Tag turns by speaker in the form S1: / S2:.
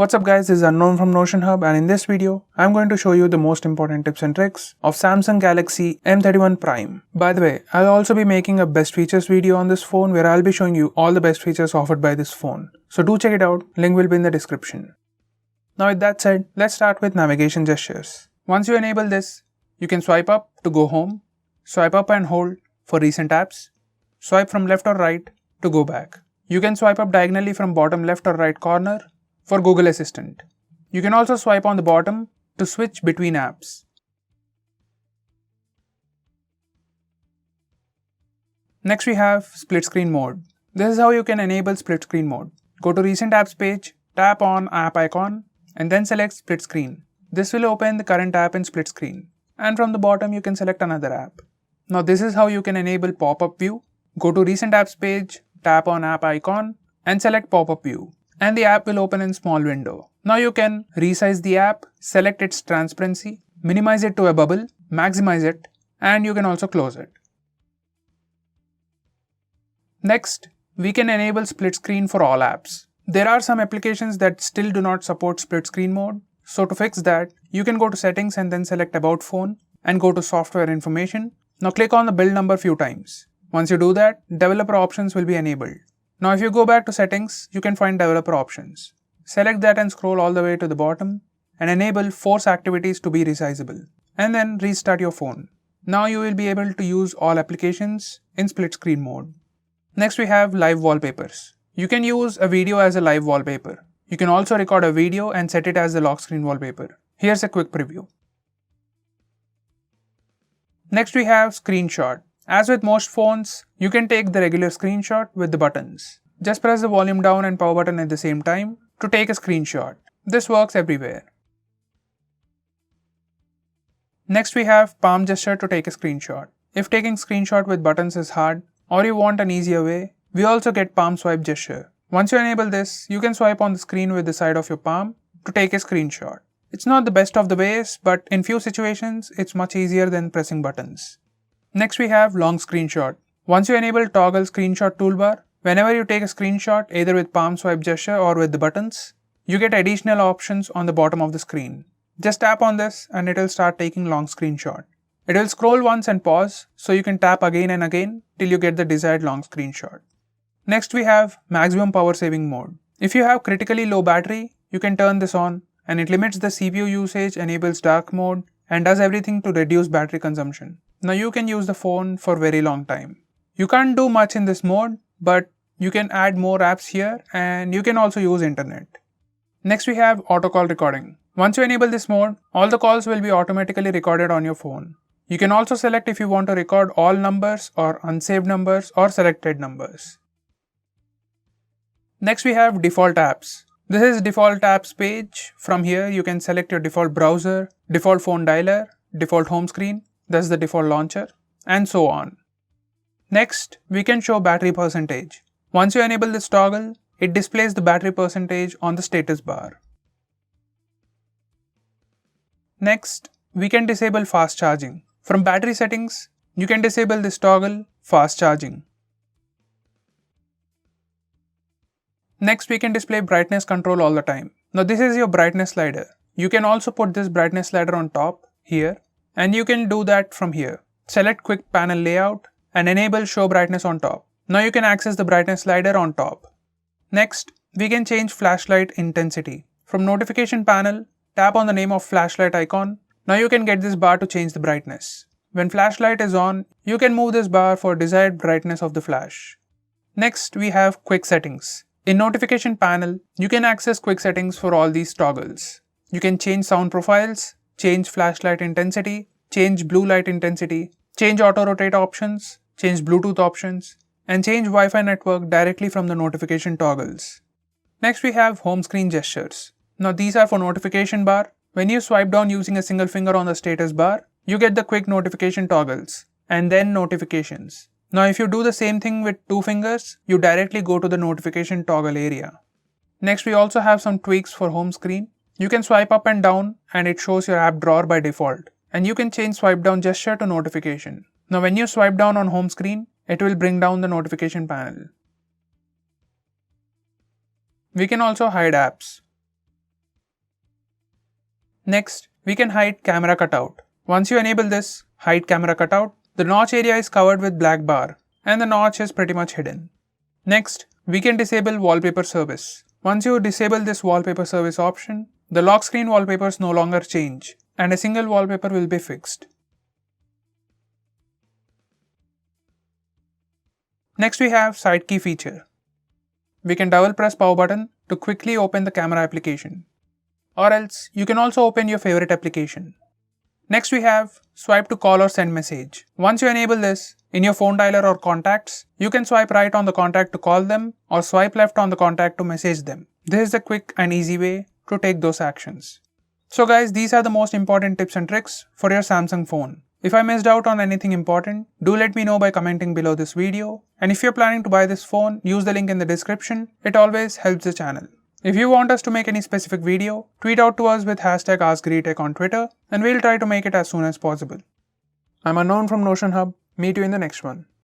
S1: What's up guys, this is Unknown from Notion Hub, and in this video, I'm going to show you the most important tips and tricks of Samsung Galaxy M31 Prime. By the way, I'll also be making a best features video on this phone where I'll be showing you all the best features offered by this phone. So do check it out, link will be in the description. Now with that said, let's start with navigation gestures. Once you enable this, you can swipe up to go home, swipe up and hold for recent apps, swipe from left or right to go back. You can swipe up diagonally from bottom left or right corner for Google Assistant. You can also swipe on the bottom to switch between apps. Next we have split screen mode. This is how you can enable split screen mode. Go to recent apps page, tap on app icon and then select split screen. This will open the current app in split screen. And from the bottom you can select another app. Now this is how you can enable pop-up view. Go to recent apps page, tap on app icon and select pop-up view. And the app will open in small window. Now you can resize the app, select its transparency, minimize it to a bubble, maximize it, and you can also close it. Next, we can enable split screen for all apps. There are some applications that still do not support split screen mode. So to fix that, you can go to settings and then select about phone and go to software information. Now click on the build number few times. Once you do that, developer options will be enabled. Now if you go back to settings, you can find developer options. Select that and scroll all the way to the bottom and enable force activities to be resizable. And then restart your phone. Now you will be able to use all applications in split screen mode. Next we have live wallpapers. You can use a video as a live wallpaper. You can also record a video and set it as the lock screen wallpaper. Here's a quick preview. Next we have screenshot. As with most phones, you can take the regular screenshot with the buttons. Just press the volume down and power button at the same time to take a screenshot. This works everywhere. Next we have palm gesture to take a screenshot. If taking screenshot with buttons is hard or you want an easier way, we also get palm swipe gesture. Once you enable this, you can swipe on the screen with the side of your palm to take a screenshot. It's not the best of the ways, but in few situations, it's much easier than pressing buttons. Next we have long screenshot. Once you enable toggle screenshot toolbar, whenever you take a screenshot either with palm swipe gesture or with the buttons, you get additional options on the bottom of the screen. Just tap on this and it will start taking long screenshot. It will scroll once and pause, so you can tap again and again till you get the desired long screenshot. Next we have maximum power saving mode. If you have critically low battery, you can turn this on and it limits the CPU usage, enables dark mode and does everything to reduce battery consumption. Now you can use the phone for very long time. You can't do much in this mode, but you can add more apps here and you can also use internet. Next we have auto call recording. Once you enable this mode, all the calls will be automatically recorded on your phone. You can also select if you want to record all numbers or unsaved numbers or selected numbers. Next we have default apps. This is default apps page. From here you can select your default browser, default phone dialer, default home screen, that's the default launcher, and so on. Next, we can show battery percentage. Once you enable this toggle, it displays the battery percentage on the status bar. Next, we can disable fast charging. From battery settings, you can disable this toggle, fast charging. Next, we can display brightness control all the time. Now this is your brightness slider. You can also put this brightness slider on top, here, and you can do that from here. Select quick panel layout and enable show brightness on top. Now you can access the brightness slider on top. Next, we can change flashlight intensity. From notification panel, tap on the name of flashlight icon. Now you can get this bar to change the brightness. When flashlight is on, you can move this bar for desired brightness of the flash. Next, we have quick settings. In notification panel, you can access quick settings for all these toggles. You can change sound profiles, change flashlight intensity, change blue light intensity, change auto rotate options, change Bluetooth options, and change Wi-Fi network directly from the notification toggles. Next we have home screen gestures. Now these are for notification bar. When you swipe down using a single finger on the status bar, you get the quick notification toggles, and then notifications. Now if you do the same thing with two fingers, you directly go to the notification toggle area. Next we also have some tweaks for home screen. You can swipe up and down and it shows your app drawer by default. And you can change swipe down gesture to notification. Now when you swipe down on home screen, it will bring down the notification panel. We can also hide apps. Next, we can hide camera cutout. Once you enable this hide camera cutout, the notch area is covered with black bar and the notch is pretty much hidden. Next, we can disable wallpaper service. Once you disable this wallpaper service option, the lock screen wallpapers no longer change and a single wallpaper will be fixed. Next, we have side key feature. We can double press power button to quickly open the camera application. Or else, you can also open your favorite application. Next, we have swipe to call or send message. Once you enable this in your phone dialer or contacts, you can swipe right on the contact to call them or swipe left on the contact to message them. This is the quick and easy way to take those actions. So guys, these are the most important tips and tricks for your Samsung phone. If I missed out on anything important, do let me know by commenting below this video. And if you're planning to buy this phone, use the link in the description. It always helps the channel. If you want us to make any specific video, tweet out to us with hashtag AskGreeTech on Twitter and we'll try to make it as soon as possible. I'm Unknown from Notion Hub. Meet you in the next one.